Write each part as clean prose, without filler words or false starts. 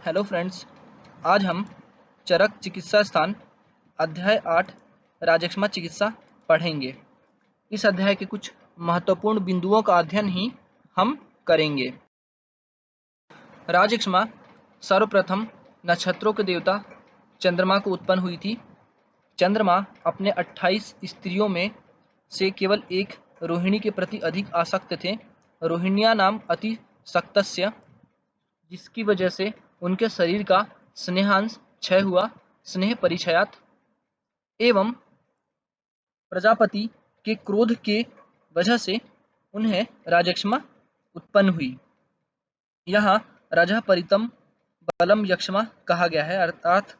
Hello friends, आज हम चरक चिकित्सा स्थान अध्याय 8 राजक्षमा चिकित्सा पढ़ेंगे। इस अध्याय के कुछ महत्वपूर्ण बिंदुओं का अध्ययन ही हम करेंगे। राजक्षमा सर्वप्रथम नक्षत्रों के देवता चंद्रमा को उत्पन्न हुई थी। चंद्रमा अपने 28 स्त्रियों में से केवल एक रोहिणी के प्रति अधिक आसक्त थे। रोहिण्या नाम अति सक्तस्य, जिसकी वजह से उनके शरीर का स्नेहांश क्षय हुआ, स्नेह परिचयात, एवं प्रजापति के क्रोध के वजह से उन्हें राजक्षमा उत्पन्न हुई। यहाँ रजः परितम बलम यक्षमा कहा गया है, अर्थात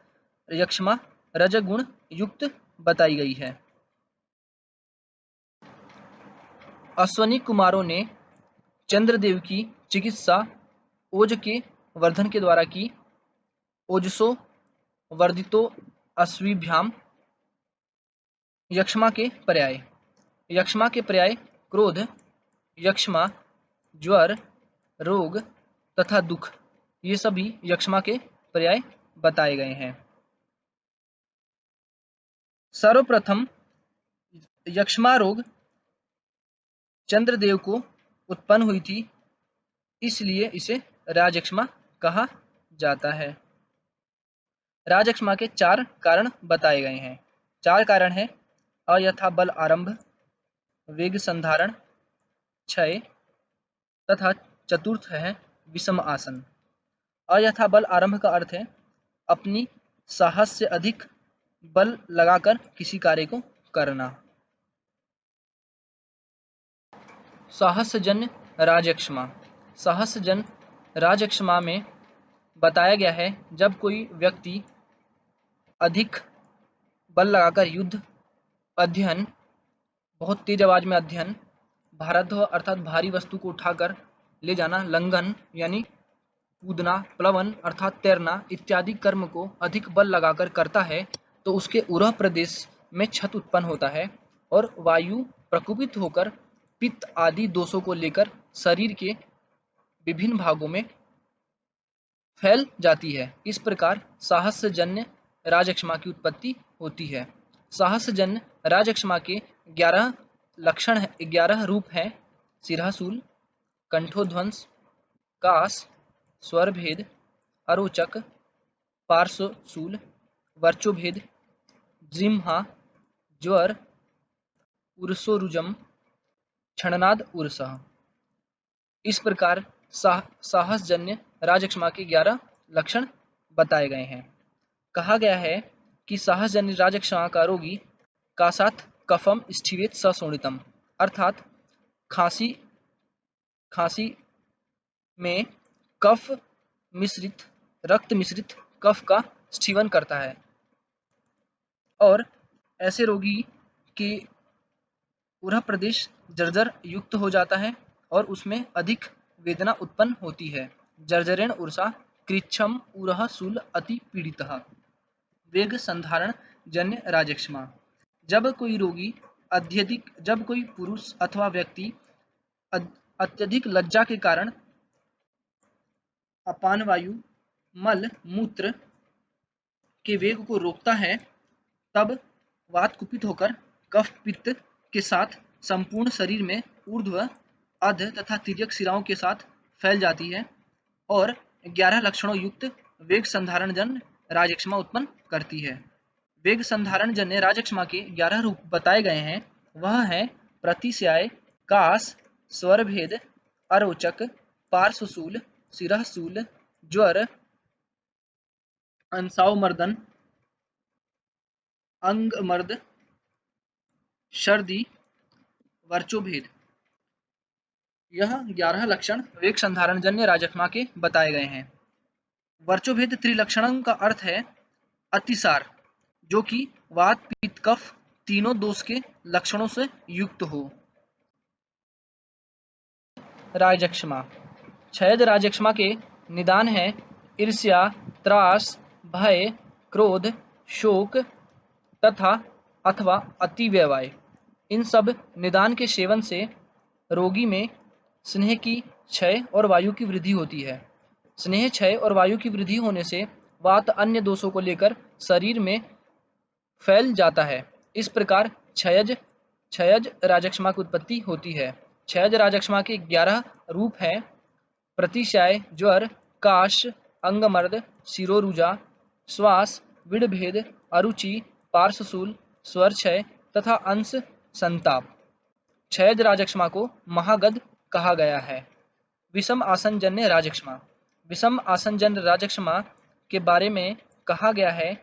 यक्षमा रजगुण युक्त बताई गई है। अश्वनी कुमारों ने चंद्रदेव की चिकित्सा ओज के वर्धन के द्वारा की। ओजसो वर्धितो अश्विभ्याम। यक्षमा के पर्याय। यक्षमा के पर्याय क्रोध, यक्षमा, ज्वर, रोग तथा दुख, ये सभी यक्षमा के पर्याय बताए गए हैं। सर्वप्रथम यक्षमा रोग चंद्रदेव को उत्पन्न हुई थी, इसलिए इसे राजयक्ष्मा कहा जाता है। राजयक्ष्मा के 4 कारण बताए गए हैं। 4 कारण है: अयथा बल आरंभ, वेग संधारण, क्षय तथा चतुर्थ है विषम आसन। अयथा बल आरंभ का अर्थ है अपनी साहस से अधिक बल लगाकर किसी कार्य को करना। साहसजन्य राजयक्ष्मा। साहसजन्य राजयक्ष्मा में बताया गया है जब कोई व्यक्ति अधिक बल लगाकर युद्ध, अध्ययन, बहुत तेज आवाज में अध्ययन, भारद्वाह अर्थात भारी वस्तु को उठाकर ले जाना, लंघन यानी कूदना, प्लवन अर्थात तैरना इत्यादि कर्म को अधिक बल लगाकर करता है तो उसके उरह प्रदेश में क्षत उत्पन्न होता है और वायु प्रकुपित होकर पित्त आदि दोषों को लेकर शरीर के विभिन्न भागों में फैल जाती है। इस प्रकार साहसजन्य राजयक्ष्मा की उत्पत्ति होती है। साहसजन्य राजयक्ष्मा के 11 लक्षण, 11 रूप हैं: शिराशूल, कंठोध्वंस, कास, स्वरभेद, अरोचक, पार्श्वशूल, वर्चोभेद, जिह्वा, ज्वर, उर्सोरुजम, क्षणनाद उर्सः। इस प्रकार साहसजन्य राजयक्ष्मा के 11 लक्षण बताए गए हैं। कहा गया है कि साहसजन्य राजयक्ष्मा का रोगी कासात कफम स्थिवेत सशोणितम, अर्थात खांसी में कफ मिश्रित, रक्त मिश्रित कफ का स्थीवन करता है और ऐसे रोगी के उरह प्रदेश जर्जर युक्त हो जाता है और उसमें अधिक वेदना उत्पन्न होती है। जर्जरेण उर्सा कृच्छम उरह शूल अति पीड़ितः। वेग संधारण जन्य राजयक्ष्मा। जब कोई पुरुष अथवा व्यक्ति अत्यधिक लज्जा के कारण अपान वायु, मल, मूत्र के वेग को रोकता है, तब वात कुपित होकर कफ पित्त के साथ संपूर्ण शरीर में ऊर्ध्व, अध तथा तिर्यक शिराओं के साथ फैल जाती है और 11 लक्षणों युक्त वेग संधारण जन्य राजयक्ष्मा उत्पन्न करती है। वेग संधारण जन्य राजयक्ष्मा के 11 रूप बताए गए हैं। वह है प्रतिशय, कास, स्वरभेद, अरोचक, पार्श्वशूल, शिरःशूल, ज्वर, अंसावमर्दन, अंगमर्द, सर्दी, वर्चोभेद। यह 11 लक्षण वेग संधारण जन्य राजयक्ष्मा के बताए गए हैं। वर्चोभेद त्रिलक्षणम का अर्थ है अतिसार, जो कि वात, पित्त, कफ तीनों दोष के लक्षणों से युक्त हो। राजयक्ष्मा। क्षयद राजयक्ष्मा के निदान है ईर्ष्या, त्रास, भय, क्रोध, शोक तथा अथवा अतिव्यय। इन सब निदान के सेवन से रोगी में स्नेह की क्षय और वायु की वृद्धि होती है। स्नेह क्षय और वायु की वृद्धि होने से वात अन्य दोषों को लेकर शरीर में फैल जाता है। इस प्रकार क्षयज राजक्षमा की उत्पत्ति होती है। क्षयज राजक्षमा के 11 रूप हैं: प्रतिशय, ज्वर, काश, अंगमर्द, शिरोरुजा, श्वास, विड़भेद, अरुचि, पार्श्वशूल, स्वरक्षय तथा अंश संताप। क्षयज राजक्षमा को महागध कहा गया है। विषम आसनजन्य राजक्षमा। विषम आसनजन्य राजक्षमा के बारे में कहा गया है,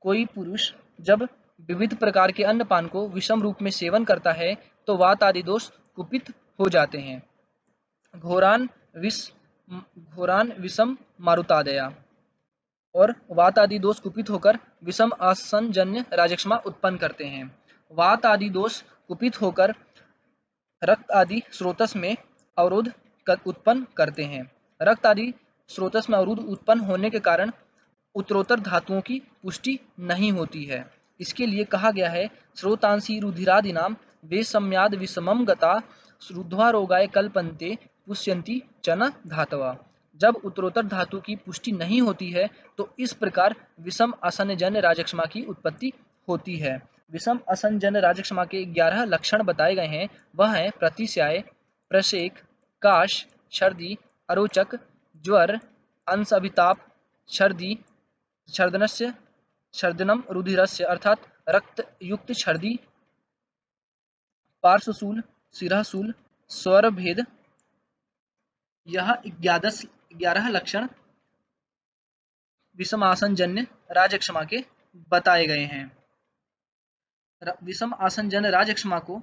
कोई पुरुष जब विविध प्रकार के अन्नपान को विषम रूप में सेवन करता है तो वात आदि दोष कुपित हो जाते हैं। घोरान विषम मारुतादया। और वात आदि दोष कुपित होकर विषम आसनजन्य राजक्षमा उत्पन्न करते हैं। वात आदि दोष कुपित होकर रक्त आदि स्रोतस में अवरोध उत्पन्न करते हैं। रक्त आदि स्रोतस में अवरोध उत्पन्न होने के कारण उत्तरोत्तर धातुओं की पुष्टि नहीं होती है। इसके लिए कहा गया है, स्रोतांसी रुधिरादिनाम वे सम्याद विषमम गता श्रुध्वा रोगाय कल्पन्ते पुष्यन्ति चन धातवा। जब उत्तरोत्तर धातु की पुष्टि नहीं होती है तो इस प्रकार विषम असनजन्य राजक्षमा की उत्पत्ति होती है। विषम असनजन्य राजक्षमा के 11 लक्षण बताए गए हैं। वह है प्रतिशय, प्रशेक, काश, सर्दी, अरोचक, ज्वर, अंश अभिताप, सर्दी, सर्दनम रुधिरस्य अर्थात रक्त युक्त सर्दी, पार्श्वशूल, शिरःशूल, स्वरभेद। यह 11 लक्षण विषमासनजन्य राजक्षमा के बताए गए हैं। विषम आसनजन्य राजक्षमा को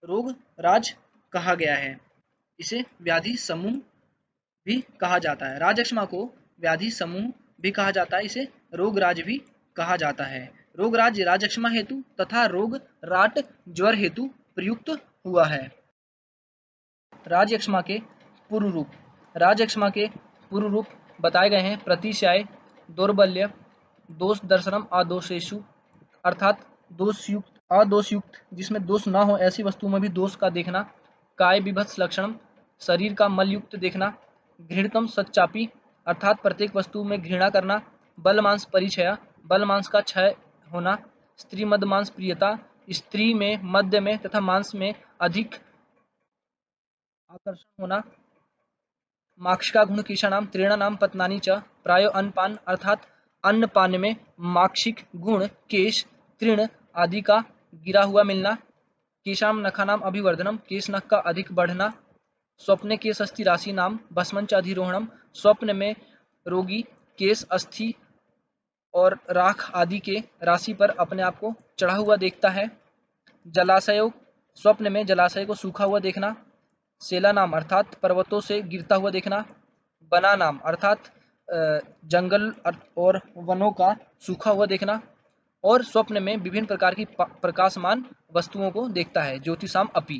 रोग राज कहा गया है। इसे व्याधि समूह भी कहा जाता है। राजक्षमा को व्याधि समूह भी कहा जाता है, इसे रोगराज भी कहा जाता है। रोगराज राजक्षमा हेतु तथा रोग राट ज्वर हेतु प्रयुक्त हुआ है। राजक्षमा के पूर्व रूप। राजक्षमा के पूर्व रूप बताए गए हैं, प्रतिशय, दौर्बल्य, दोष दर्शनम आदोषेषु अर्थात अदोषयुक्त जिसमें दोष ना हो ऐसी वस्तुओं में भी दोष का देखना, काय विभत्स लक्षणम शरीर का मलयुक्त देखना, घृणतम सच्चापी अर्थात प्रत्येक वस्तु में घृणा करना, बल मांस परिचय बल मांस का क्षय होना, स्त्री मद मांस प्रियता स्त्री में मध्य में तथा मांस में अधिक आकर्षण होना, माक्षिका गुण कीषाणाम तृणानाम पत्नानि च प्रायो अन्नपान अर्थात अन्नपान में माक्षिक गुण केश तृण आदि का गिरा हुआ मिलना, केशाम नखानाम अभिवर्धनम केश नख का अधिक बढ़ना, स्वप्ने केश अस्थि राशि नाम भस्मंच अधिरोहणम स्वप्न में रोगी केश अस्थि और राख आदि के राशि पर अपने आप को चढ़ा हुआ देखता है, जलाशयों स्वप्न में जलाशय को सूखा हुआ देखना, सेला नाम अर्थात पर्वतों से गिरता हुआ देखना, बना नाम अर्थात जंगल और वनों का सूखा हुआ देखना, और स्वप्न में विभिन्न प्रकार की प्रकाशमान वस्तुओं को देखता है, ज्योतिषाम अपि।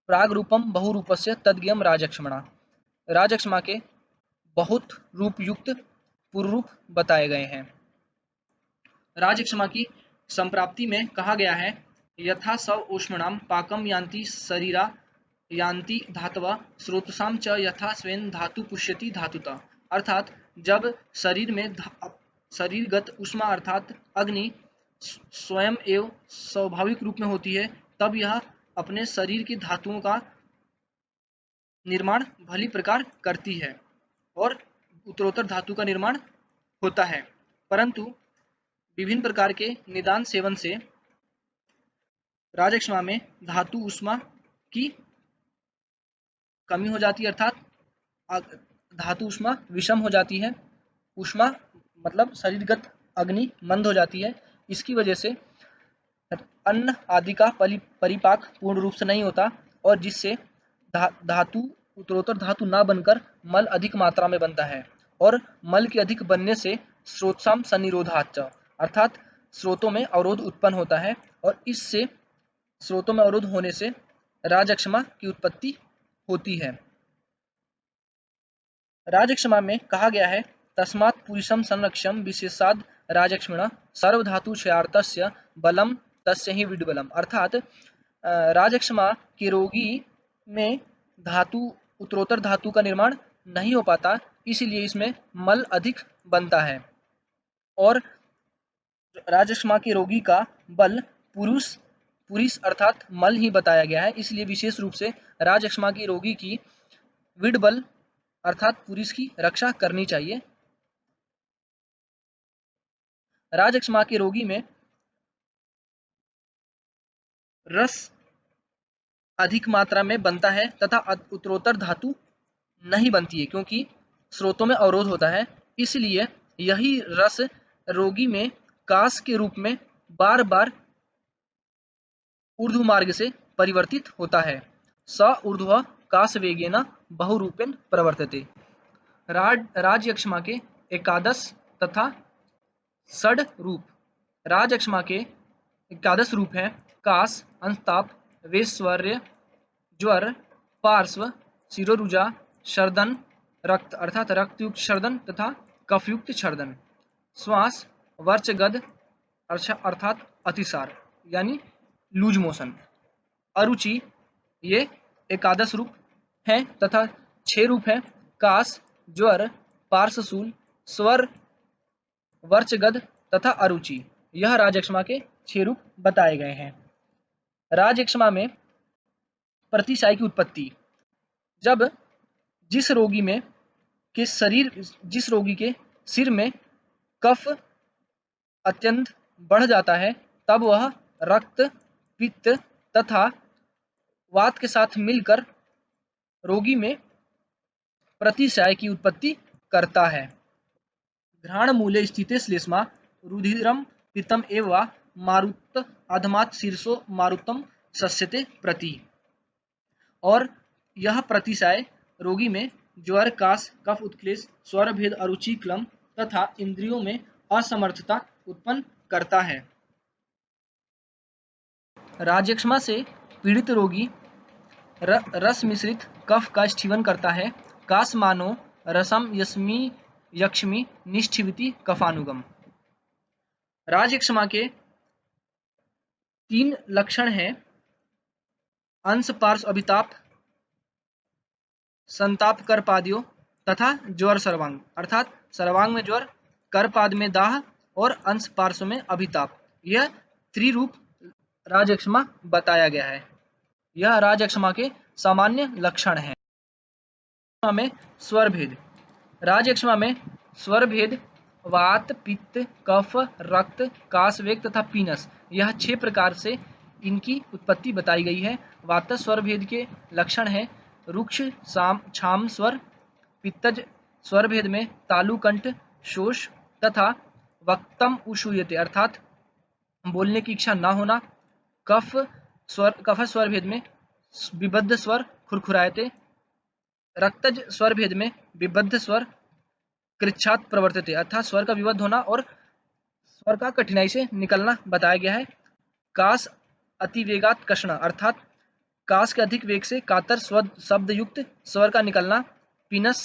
प्राग रूपम बहुरूपस्य तद्ज्ञम राजक्षमणा। राजक्षमा के बहुत रूप युक्त पूर्व रूप बताए गए हैं। राजक्षमा की संप्राप्ति में कहा गया है, यथा सव ऊष्मणाम पाकम यान्ति शरीरा यान्ति धातवा स्रोतसाम च यथा स्वेन धातु पुष्यति धातुता अर्थात जब शरीर में शरीरगत ऊष्मा अर्थात अग्नि स्वयं एवं स्वाभाविक रूप में होती है तब यह अपने शरीर की धातुओं का निर्माण भली प्रकार करती है और उत्तरोत्तर धातु का निर्माण होता है, परंतु विभिन्न प्रकार के निदान सेवन से राजक्षमा में धातु ऊष्मा की कमी हो जाती है अर्थात धातु ऊष्मा विषम हो जाती है। ऊष्मा मतलब शरीरगत अग्नि मंद हो जाती है। इसकी वजह से अन्न आदि का परिपाक पूर्ण रूप से नहीं होता और जिससे धातु उत्तरोत्तर धातु ना बनकर मल अधिक मात्रा में बनता है और मल के अधिक बनने से स्रोतसाम सन्निरोधाच अर्थात स्रोतों में अवरोध उत्पन्न होता है और इससे स्रोतों में अवरोध होने से राजक्षमा की उत्पत्ति होती है। राजक्षमा में कहा गया है, तस्मात् पुरुषम संरक्षम विशेषाद राजक्षमिणा सर्वधातु क्षयार्तस्य बलम तस्य ही विडबलम अर्थात राजक्षमा के रोगी में धातु उत्तरोत्तर धातु का निर्माण नहीं हो पाता, इसलिए इसमें मल अधिक बनता है। और राजक्षमा के रोगी का बल पुरुष पुरुष अर्थात मल ही बताया गया है, इसलिए विशेष रूप से राजक्षमा की रोगी की विडबल अर्थात पुरुष की रक्षा करनी चाहिए। राजक्षमा के रोगी में रस अधिक मात्रा में बनता है तथा उत्तरोत्तर धातु नहीं बनती है, क्योंकि स्रोतों में अवरोध होता है, इसलिए यही रस रोगी में कास के रूप में बार बार ऊर्ध्व मार्ग से परिवर्तित होता है। स ऊर्ध्व कास वेगेन बहुरूपेण प्रवर्तते। राजयक्ष्मा के एकादश तथा षड रूप। राजयक्ष्मा के एकादश रूप हैं कास, अंताप, वैश्वर्य, ज्वर, पार्श्व, शिरोरुजा, शर्दन, रक्त अर्थात रक्तयुक्त शर्दन तथा कफयुक्त शर्दन, श्वास, वर्चगद अर्थात अतिसार यानी लूज मोशन, अरुचि, ये एकादश रूप हैं तथा 6 रूप हैं कास, ज्वर, पार्श्वशूल, स्वर, वर्चगद तथा अरुचि। यह राजयक्ष्मा के 6 रूप बताए गए हैं। राजयक्ष्मा में प्रतिसाय की उत्पत्ति। जब जिस रोगी के सिर में कफ अत्यंत बढ़ जाता है, तब वह रक्त, पित्त तथा वात के साथ मिलकर रोगी में प्रतिसाय की उत्पत्ति करता है। घ्राण मूले स्थिते श्लेष्मा रुधिरम पित्तम एव मारुत अधमात् शीर्षो मारुतम शस्यते प्रति। और यह प्रतिसाय रोगी में ज्वर, कास, कफ उत्क्लेश, स्वर भेद, अरुचि, क्लम तथा इंद्रियों में असमर्थता उत्पन्न करता है। राजयक्ष्मा से पीड़ित रोगी रस मिश्रित कफ का स्थीवन करता है। कास मानो रसम यक्ष्मी निष्ठिवति कफानुगम। राजयक्ष्मा के 3 लक्षण हैं अंश पार्श्व अभिताप, संताप करपादियों तथा ज्वर सर्वांग अर्थात सर्वांग में ज्वर, करपाद में दाह और अंश पार्श्व में अभिताप। यह त्रिरूप राजयक्ष्मा बताया गया है। यह राजयक्ष्मा के सामान्य लक्षण हैं। में स्वर भेद। राजयक्ष्मा में स्वर भेद वात, पित्त, कफ, रक्त, कासवेग तथा पीनस, यह 6 प्रकार से इनकी उत्पत्ति बताई गई है। वात स्वर भेद के लक्षण है रुक्ष छाम स्वर, पित्तज स्वर भेद में तालु कंठ शोष तथा वक्तम उशूयते अर्थात बोलने की इच्छा न होना। कफ स्वर भेद में विबद्ध स्वर खुरखुरायते। रक्तज स्वर भेद में विबद्ध स्वर कृच्छात प्रवर्तते अर्थात स्वर का विबद्ध होना और स्वर का कठिनाई से निकलना बताया गया है। कास अतिवेगात कषण अर्थात कास के अधिक वेग से कातर शब्द युक्त स्वर का निकलना। पीनस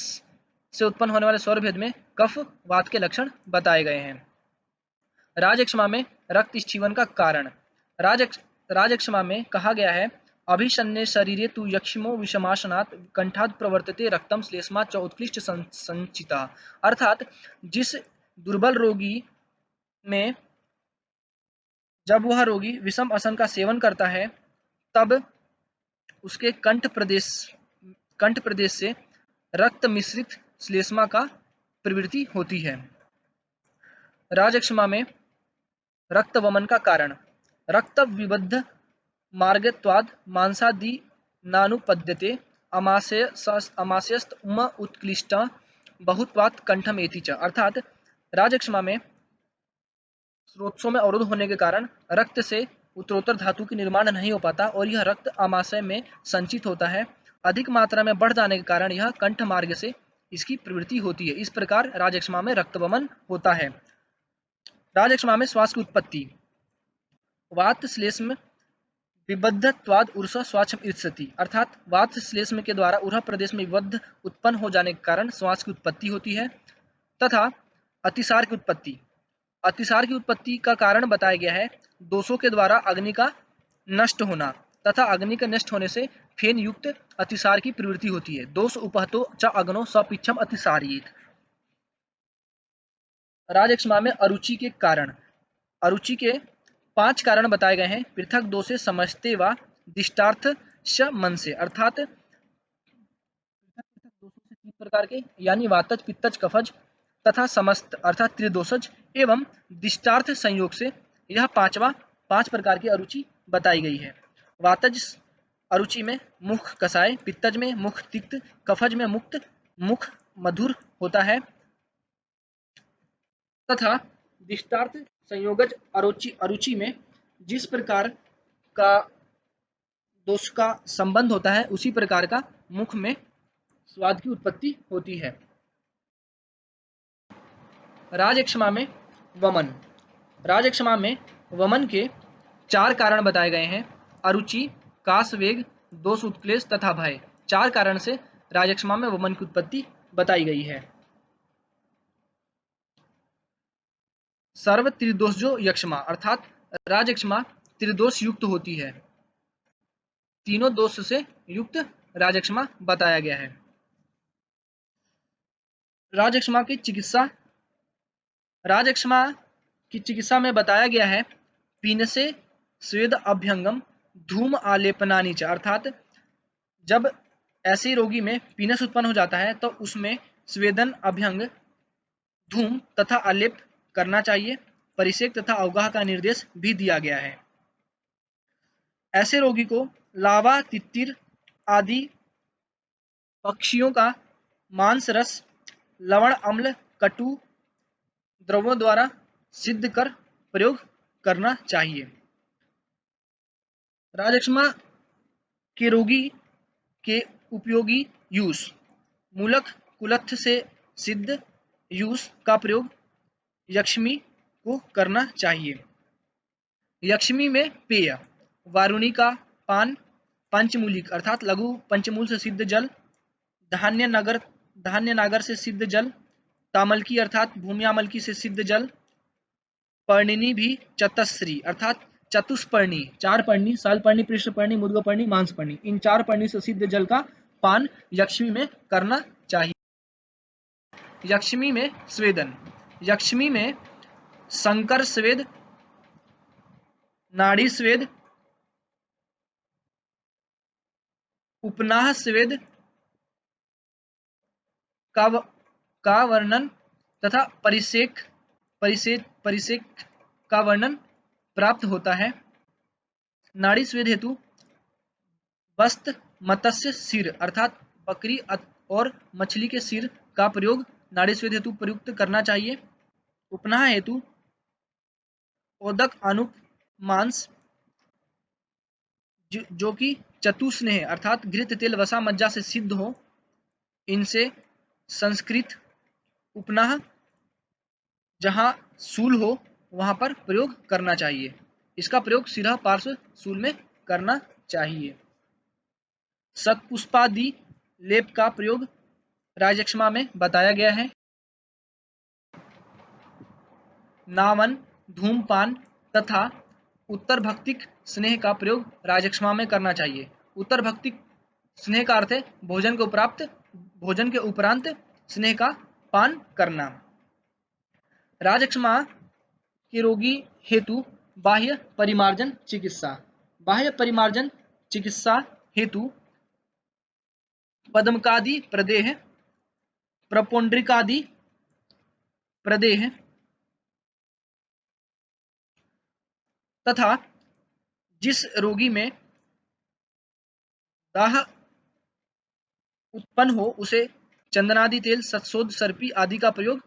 से उत्पन्न होने वाले स्वर भेद में कफ वात के लक्षण बताए गए हैं। राजयक्ष्मा में रक्त स्थीवन का कारण। राजयक्ष्मा में कहा गया है अभिशन्ने शरीरे तु यक्ष्मो विषमाशनात् कंठात् प्रवर्तते रक्तम श्लेष्मा च उत्कृष्ट संचिता अर्थात जिस दुर्बल रोगी में जब वह रोगी विषम असन का सेवन करता है तब उसके कंठ प्रदेश से रक्त मिश्रित श्लेष्मा का प्रवृत्ति होती है। राजयक्ष्मा में रक्त वमन का कारण। रक्त विबद्ध मार्गत्वाद मांसादि नानुपद्यते अमाशयस्त उम उत्क्लिष्ट बहुत्वात् कंठम एति च अर्थात राजयक्ष्मा में स्रोतों में अवरोध होने के कारण रक्त से उत्तरोत्तर धातु की निर्माण नहीं हो पाता और यह रक्त आमाशय में संचित होता है। अधिक मात्रा में बढ़ जाने के कारण यह कंठ मार्ग से इसकी प्रवृत्ति होती है। इस प्रकार राजयक्ष्मा में रक्तवमन होता है। राजयक्ष्मा में श्वास की उत्पत्ति। वात श्लेष्म विबद्धत्वाद उर्सा स्वाचम ईर्षति अर्थात वात श्लेष्म के द्वारा उरह प्रदेश में विबद्ध उत्पन्न हो जाने के कारण श्वास की उत्पत्ति होती है। तथा अतिसार की उत्पत्ति। अतिसार की उत्पत्ति का कारण बताया गया है दोषों के द्वारा अग्नि का नष्ट होना तथा अग्नि के नष्ट होने से फेन युक्त अतिसार की प्रवृत्ति होती है। दोष उपहतो च अग्नो सपिच्छम अतिसारियेत। राजक्षमा में अरुचि के कारण। अरुचि के 5 कारण बताए गए हैं। पृथक दोषे समझते व दिष्टार्थ श मन से, अर्थात दोषों से 3 प्रकार के यानी वातज, पित्तज, कफज तथा समस्त अर्थात त्रिदोषज एवं दिष्टार्थ संयोग से यह 5 प्रकार की अरुचि बताई गई है। वातज अरुचि में मुख कसाय, पित्तज में मुख तिक्त, कफज में मुख मधुर होता है तथा दिष्टार्थ संयोगज अरुचि में जिस प्रकार का दोष का संबंध होता है उसी प्रकार का मुख में स्वाद की उत्पत्ति होती है। राजक्षमा में वमन। राजक्षमा में वमन के 4 कारण बताए गए हैं। अरुचि, कासवेग, दोष उत्क्लेश तथा भय। 4 कारण से राजक्षमा में वमन की उत्पत्ति बताई गई है। सर्व त्रिदोषजो यक्षमा, अर्थात राजक्षमा त्रिदोष युक्त होती है। तीनों दोष से युक्त राजक्षमा बताया गया है। राजक्षमा की चिकित्सा। राजक्षमा की चिकित्सा में बताया गया है पीनसे स्वेद अभ्यंगम धूम आलेपनानी च, अर्थात जब ऐसे रोगी में पीनस उत्पन्न हो जाता है तो उसमें स्वेदन, अभ्यंग, धूम तथा आलेप करना चाहिए। परिसेक तथा अवगाह का निर्देश भी दिया गया है। ऐसे रोगी को लावा, तित्तिर आदि पक्षियों का मांस रस लवण, अम्ल, कटु द्रवों द्वारा सिद्ध कर प्रयोग करना चाहिए। राजक्षमा के रोगी के उपयोगी यूज। मूलक कुलत्थ से सिद्ध यूज का प्रयोग यक्ष्मी को करना चाहिए। यक्ष्मी में पेय वारुणी का पान, पंचमूलिक अर्थात लघु पंचमूल से सिद्ध जल, धान्य नागर से सिद्ध जल, तामलकी अर्थात भूमियामलकी से सिद्ध जल, पर्णिनी भी चतस्री अर्थात चतुष्पर्णी 4 पर्णी, सालपर्णी, पृष्ठपर्णी, मुद्गपर्णी, मांसपर्णी, इन 4 पर्णी से सिद्ध जल का पान यक्ष्मी में करना चाहिए। यक्ष्मी में स्वेदन। यक्ष्मी में संकर स्वेद, नाड़ी स्वेद, उपनाह स्वेद का वर्णन तथा परिसेक का वर्णन प्राप्त होता है। नाड़ी स्वेद हेतु वस्त, मत्स्य सिर अर्थात बकरी और मछली के सिर का प्रयोग नाड़ी स्वेद हेतु प्रयुक्त करना चाहिए। उपनाह हेतु ओदक, अनुप, मांस जो कि चतुस्नेह अर्थात घृत, तेल, वसा, मज्जा से सिद्ध हो, इनसे संस्कृत उपनाह जहां सूल हो वहां पर प्रयोग करना चाहिए। इसका प्रयोग सिरह पार्श्व सूल में करना चाहिए। शतपुष्पादि लेप का प्रयोग राजक्षमा में बताया गया है। नामन, धूमपान तथा उत्तर भक्तिक स्नेह का प्रयोग राजक्षमा में करना चाहिए। उत्तर भक्तिक स्नेह का अर्थ है भोजन के उपरांत स्नेह का पान करना। राजक्षमा के रोगी हेतु बाह्य परिमार्जन चिकित्सा। बाह्य परिमार्जन चिकित्सा हेतु पद्मकादि प्रदेह, प्रपोंड्रिकादि प्रदेह तथा जिस रोगी में दाह उत्पन्न हो उसे चंदनादि तेल, सत्सोद, सर्पी आदि का प्रयोग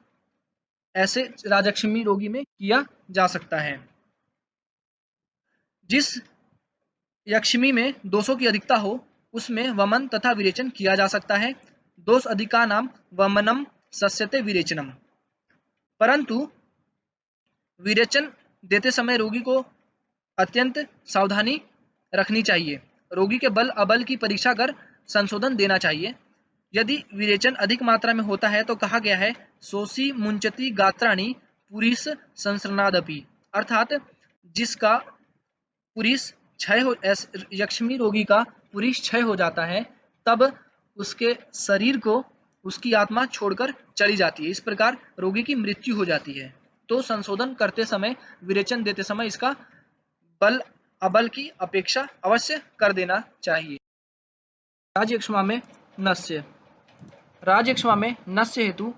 ऐसे राजक्षमी रोगी में किया जा सकता है। जिस यक्ष्मी में दोषों की अधिकता हो उसमें वमन तथा विरेचन किया जा सकता है। दोष अधिका नाम वमनम सस्यते विरेचनम, परंतु विरेचन देते समय रोगी को अत्यंत सावधानी रखनी चाहिए। रोगी के बल अबल की परीक्षा कर संशोधन देना चाहिए। यदि विरेचन अधिक मात्रा में होता है तो कहा गया है सोसी मुंचती गात्राणी पुरीस संसरणादपि, अर्थात जिसका पुरीस यक्ष्मी रोगी का पुरीष क्षय हो जाता है, तब उसके शरीर को उसकी आत्मा छोड़कर चली जाती है। इस प्रकार रोगी की मृत्यु हो जाती है। तो संशोधन करते समय, विरेचन देते समय इसका बल अबल की अपेक्षा अवश्य कर देना चाहिए। राजयक्ष्मा में नस्य। राजयक्ष्मा में नस्य हेतु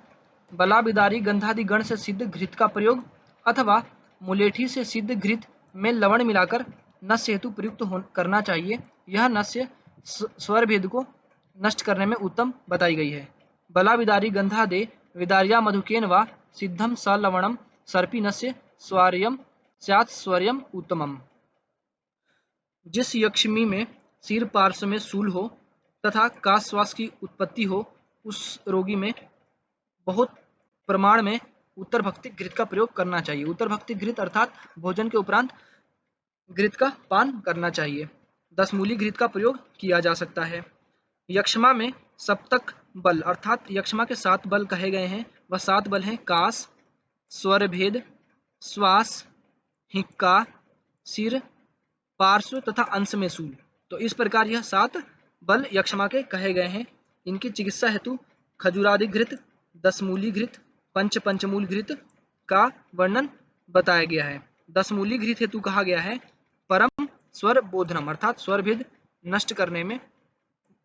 बलाबिदारी गंधादि गण से सिद्ध घृत का प्रयोग अथवा मुलेठी से सिद्ध घृत में लवण मिलाकर नस्य हेतु प्रयुक्त करना चाहिए। यह नस्य स्वर भेद को नष्ट करने में उत्तम बताई गई है। बलाबिदारी गंधादे विदार्या मधुकेन वा सिद्धम स लवणम सर्पी नस्य स्वार्यम स्यात् स्वर्यम उत्तमम। जिस यक्ष्मी में सिर पार्श्व में शूल हो तथा काश श्वास की उत्पत्ति हो, उस रोगी में बहुत प्रमाण में उत्तर भक्ति घृत का प्रयोग करना चाहिए। उत्तर भक्ति घृत अर्थात भोजन के उपरांत घृत का पान करना चाहिए। 10 मूली घृत का प्रयोग किया जा सकता है। यक्ष्मा में सप्तक बल अर्थात यक्ष्मा के 7 बल कहे गए हैं। वह 7 बल हैं काश, स्वर भेद, श्वास, हिक्का, सिर, पार्श्व तथा अंश में शूल। तो इस प्रकार यह 7 बल यक्ष्मा के कहे गए हैं। इनकी चिकित्सा हेतु खजूरादि घृत, 10 मूली घृत, पंचमूल घृत का वर्णन बताया गया है। 10 मूली घृत हेतु कहा गया है परम स्वर बोधनम अर्थात स्वर भेद नष्ट करने में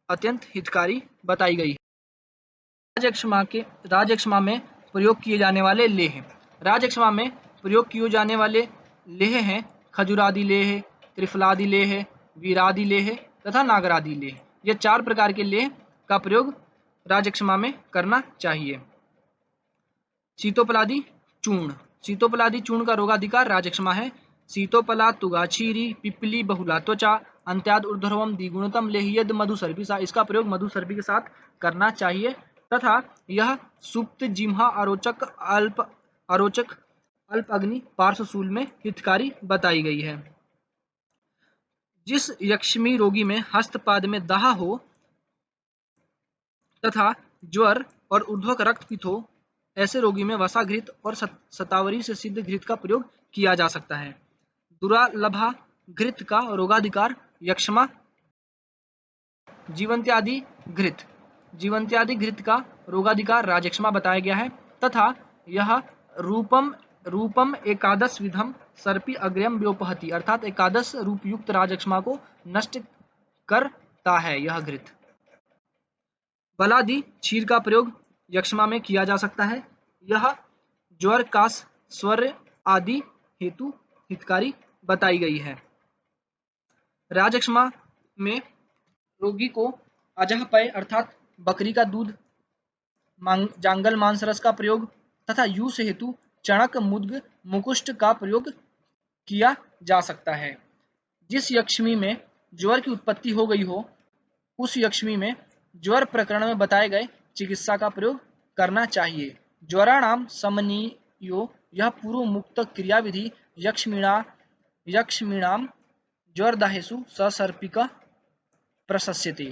अत्यंत हितकारी बताई गई है। राजयक्ष्मा में प्रयोग किए जाने वाले लेह। राजयक्ष्मा में प्रयोग किए जाने वाले लेह हैं खजूरादि लेह, त्रिफलादि लेह, वीरादि लेह तथा नागरादि लेह। ये 4 प्रकार के लेह का प्रयोग राजयक्ष्मा में करना चाहिए। शीतोपलादि चूर्ण। शीतोपलादि चूर्ण का रोगाधिकार राजयक्ष्मा है। शीतोपला तुगाछीरी पिपली बहुला त्वचा अंत्याद ऊर्ध्वम द्विगुणतम लेह्यद मधुसर्पिसा। इसका प्रयोग मधुसर्पी के साथ करना चाहिए तथा यह सुप्त जिह्वा अरोचक अल्प अग्नि पार्श्वशूल में हितकारी बताई गई है। जिस यक्ष्मी रोगी में हस्तपाद में दाह हो तथा ज्वर और ऊर्ध्वक रक्तपित्त हो, ऐसे रोगी में वसा घृत और शतावरी से सिद्ध घृत का प्रयोग किया जा सकता है। दुरालभा घृत का रोगाधिकार यक्ष्मा। जीवंत्यादि घृत का रोगाधिकार राजयक्ष्मा बताया गया है तथा यह रूपम एकादश विधम सर्पी अग्रम व्योपहति अर्थात एकादश रूप युक्त राजयक्ष्मा को नष्ट करता है यह घृत। बलादि क्षीर का प्रयोग यक्ष्मा में किया जा सकता है। यह ज्वर, काश, स्वर आदि हेतु हितकारी बताई गई है। राजयक्ष्मा में रोगी को अजहपय अर्थात बकरी का दूध, जांगल मांस रस का प्रयोग तथा यूष हेतु चणक मुद्ग मुकुष्ट का प्रयोग किया जा सकता है। जिस यक्ष्मी में ज्वर की उत्पत्ति हो गई हो, उस यक्ष्मी में ज्वर प्रकरण में बताए गए चिकित्सा का प्रयोग करना चाहिए। ज्वराणाम समनीयो यह पूर्व मुक्त क्रियाविधि यक्ष्मीणाम ज्वरदाहेषु ससर्पिक प्रशस्यते।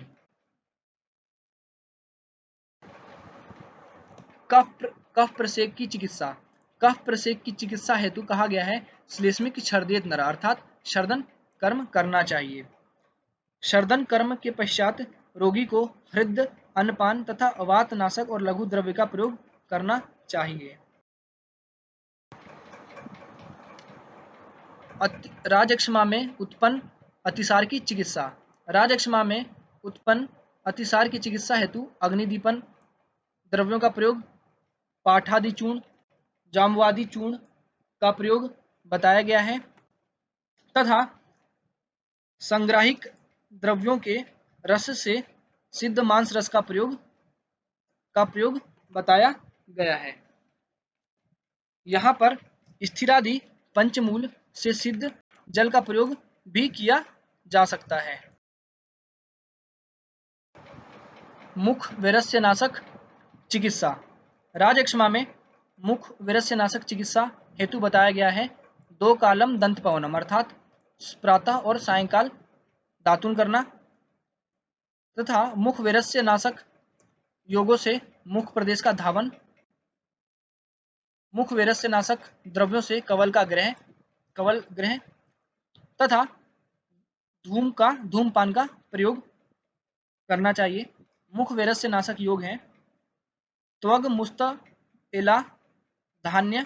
कफ प्रसेक की चिकित्सा। कफ प्रसेक की चिकित्सा हेतु कहा गया है श्लेष्मिक छर्देत नर अर्थात शर्दन कर्म करना चाहिए। शर्दन कर्म के पश्चात रोगी को हृद, अन्नपान तथा वातनाशक और लघु द्रव्य का प्रयोग करना चाहिए। राजयक्ष्मा में उत्पन्न अतिसार की चिकित्सा। राजयक्ष्मा में उत्पन्न अतिसार की चिकित्सा हेतु अग्निदीपन द्रव्यों का प्रयोग, पाठादि चूर्ण, जाम्बवादि चूर्ण का प्रयोग बताया गया है तथा संग्राहिक द्रव्यों के रस से सिद्ध मांस रस का प्रयोग बताया गया है। यहाँ पर स्थिरादि पंचमूल से सिद्ध जल का प्रयोग भी किया जा सकता है। मुख वैरस्यनाशक चिकित्सा। राजयक्ष्मा में मुख वैरस्यनाशक चिकित्सा हेतु बताया गया है 2 कालम दंत पवनम अर्थात प्रातः और सायंकाल दातुन करना तथा मुख वैरस्यनाशक योगों से मुख प्रदेश का धावन, मुख वैरस्यनाशक द्रव्यों से कवल ग्रहण तथा धूमपान का प्रयोग करना चाहिए। मुख्य वैरस्य नाशक योग हैं त्वग मुस्त इला धान्य,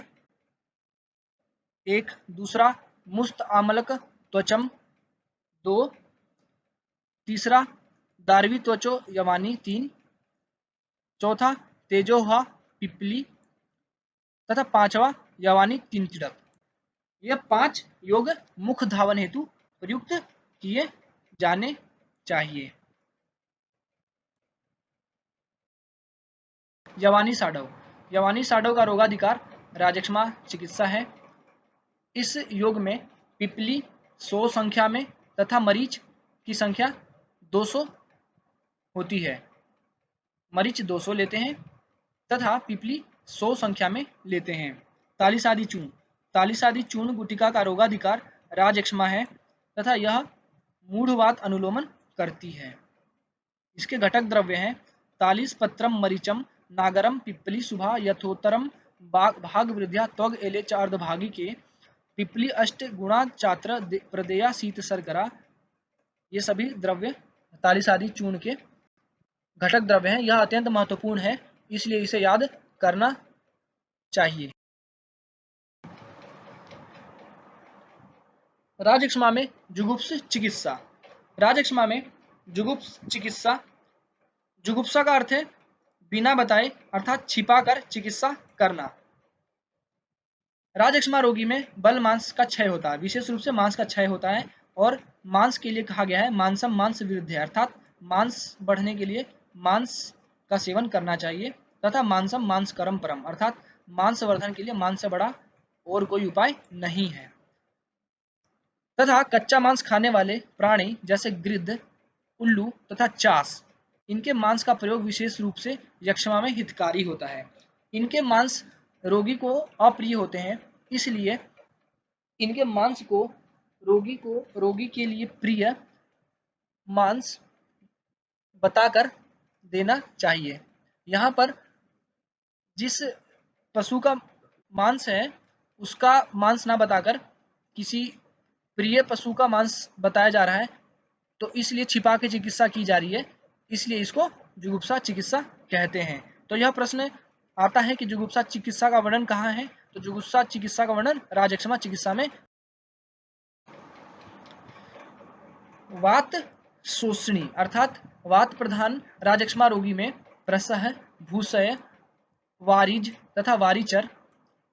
एक दूसरा मुस्त आमलक त्वचम, दो तीसरा दारवी त्वचो यवानी, तीन चौथा तेजोहा पिपली तथा पांचवा यवानी तीन तिड़क। यह 5 योग मुख्य धावन हेतु प्रयुक्त किए जाने चाहिए। यवानी साडव का रोगाधिकार राजक्षमा चिकित्सा है। इस योग में पिपली 100 संख्या में तथा मरीच की संख्या 200 होती है। मरीच 200 लेते हैं तथा पिपली 100 संख्या में लेते हैं। तालिसादी चूर्ण गुटिका का रोगाधिकार राजक्षमा है तथा यह मूढ़वात अनुलोमन करती है। इसके घटक द्रव्य हैं तालिस पत्रम मरीचम नागरम पिपली सुभा यथोत्तरम भाग वृद्ध्या त्वग एले च अर्धभागी के पिपली अष्ट गुणा चात्र प्रदेया शीत सरकरा। ये सभी द्रव्य तालिसादी चूर्ण के घटक द्रव्य हैं। यह अत्यंत महत्वपूर्ण है, इसलिए इसे याद करना चाहिए। राजक्षमा में जुगुप्स चिकित्सा। राजक्षमा में जुगुप्स चिकित्सा, जुगुप्सा का अर्थ है बिना बताए अर्थात छिपाकर चिकित्सा करना। राजक्षमा रोगी में बल मांस का क्षय होता है, विशेष रूप से मांस का क्षय होता है और मांस के लिए कहा गया है मांसम मांस वृद्धि, अर्थात मांस बढ़ने के लिए मांस का सेवन करना चाहिए तथा मांसम मांस करम परम, अर्थात मांस वर्धन के लिए मांस से बड़ा और कोई उपाय नहीं है। तथा कच्चा मांस खाने वाले प्राणी जैसे गिद्ध, उल्लू तथा चास, इनके मांस का प्रयोग विशेष रूप से यक्षमा में हितकारी होता है। इनके मांस रोगी को अप्रिय होते हैं, इसलिए इनके मांस को रोगी के लिए प्रिय मांस बताकर देना चाहिए। यहाँ पर जिस पशु का मांस है उसका मांस ना बताकर किसी प्रिय पशु का मांस बताया जा रहा है, तो इसलिए छिपा के चिकित्सा की जा रही है, इसलिए इसको जुगुप्सा चिकित्सा कहते हैं। तो यह प्रश्न आता है कि जुगुप्सा चिकित्सा का वर्णन कहाँ है, तो जुगुप्सा चिकित्सा का वर्णन राजक्षमा चिकित्सा में। वात शोषणी अर्थात वात प्रधान राजक्षमा रोगी में प्रसह, भूसय, वारिज तथा वारिचर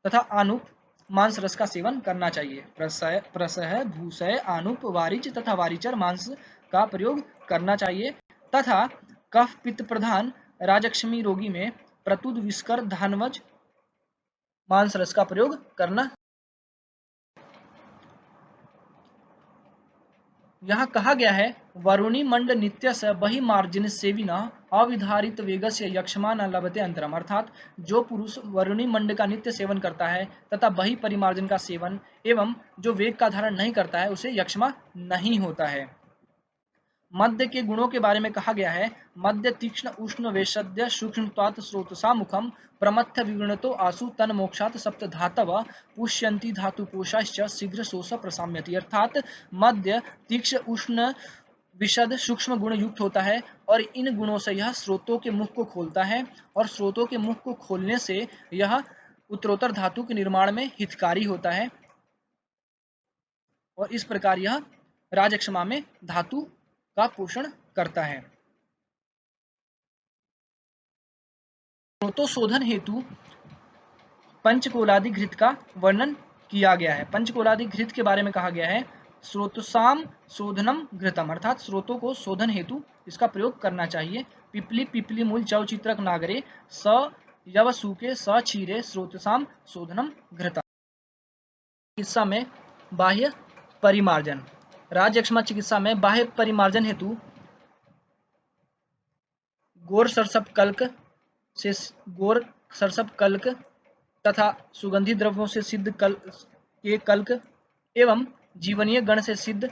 तथा आनुप मांस रस का सेवन करना चाहिए। प्रसह, भूसय, आनुप, वारिज तथा वारिचर मांस का प्रयोग करना चाहिए तथा कफ पित्त प्रधान राजक्षमी रोगी में प्रतुद, विस्कर, धानवज मांस रस का प्रयोग करना। यहाँ कहा गया है वरुणी मंड नित्य स बहि मार्जिन सेविना अविधारित वेगस्य यक्षमा न लभते अंतरम, अर्थात जो पुरुष वरुणी मंड का नित्य सेवन करता है तथा बहि परिमार्जन का सेवन एवं जो वेग का धारण नहीं करता है उसे यक्षमा नहीं होता है। मद्य के गुणों के बारे में कहा गया है मद्य तीक्ष्ण उष्ण वैशद्य सूक्ष्मत्वात् स्रोतसा मुखम प्रमथ्य विगृणतो आसु तन मोक्षात् सप्त धातव पुष्यन्ति धातुकोशाश्च शीघ्र शोष प्रसाम्यति, अर्थात मद्य तीक्ष्ण उष्ण विशद सूक्ष्म गुण युक्त होता है और इन गुणों से यह स्रोतों के मुख को खोलता है और स्रोतों के मुख को खोलने से यह उत्तरोत्तर धातु के निर्माण में हितकारी होता है और इस प्रकार यह राजक्षमा में धातु का पोषण करता है। स्रोतोशोधन हेतु पंचकोलादि घृत का वर्णन किया गया है। पंचकोलादि घृत के बारे में कहा गया है स्रोतसाम शोधनम घृतम, अर्थात स्रोतों को शोधन हेतु इसका प्रयोग करना चाहिए। पिपली मूल चौचित्रक नागरे स यवसूके स क्षीरे स्रोतसाम शोधनम घृतम। चिकित्सा में बाह्य परिमार्जन। राजक्षमा चिकित्सा में बाह्य परिमार्जन हेतु गोर सरसप कल्क तथा सुगंधी द्रव्यों से सिद्ध कल्क एवं जीवनीय गण से सिद्ध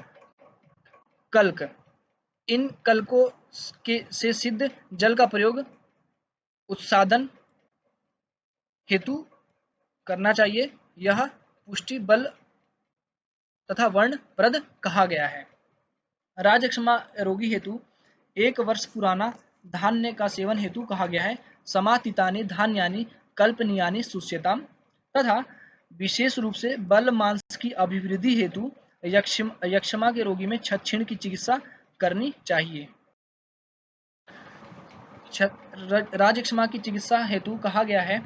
कल्क, इन कल्कों से सिद्ध जल का प्रयोग उत्सादन हेतु करना चाहिए। यह पुष्टि बल तथा वर्ण प्रद कहा गया है। राजक्षमा रोगी हेतु 1 वर्ष पुराना धान्य का सेवन हेतु कहा गया है। समातितानि धान्यानि कल्पनीयानि सुष्यताम। तथा विशेष रूप से बल मांस की अभिवृद्धि हेतु यक्षमा के रोगी में छक्षिण की चिकित्सा करनी चाहिए। राजक्षमा की चिकित्सा हेतु कहा गया है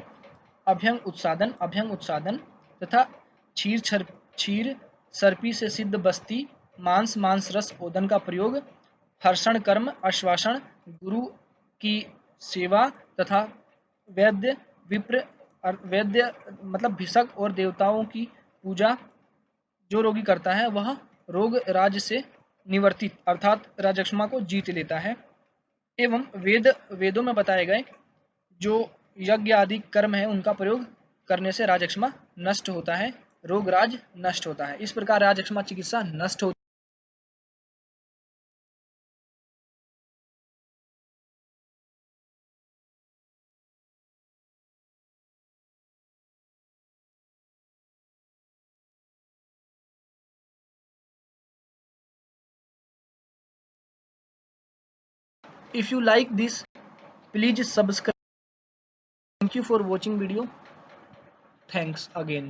अभ्यंग उत्सादन तथा क्षीर सर्पी से सिद्ध बस्ती मांस रस ओदन का प्रयोग, हर्षण कर्म आश्वासन, गुरु की सेवा तथा वैद्य विप्र वैद्य मतलब भिषक और देवताओं की पूजा जो रोगी करता है वह रोग राज से निवर्तित अर्थात राजक्षमा को जीत लेता है। एवं वेदों में बताए गए जो यज्ञ आदि कर्म है उनका प्रयोग करने से राजक्षमा नष्ट होता है, रोग राज नष्ट होता है। इस प्रकार राजक्षमा चिकित्सा नष्ट होती है। If you like this, please subscribe. Thank you for watching video. Thanks again.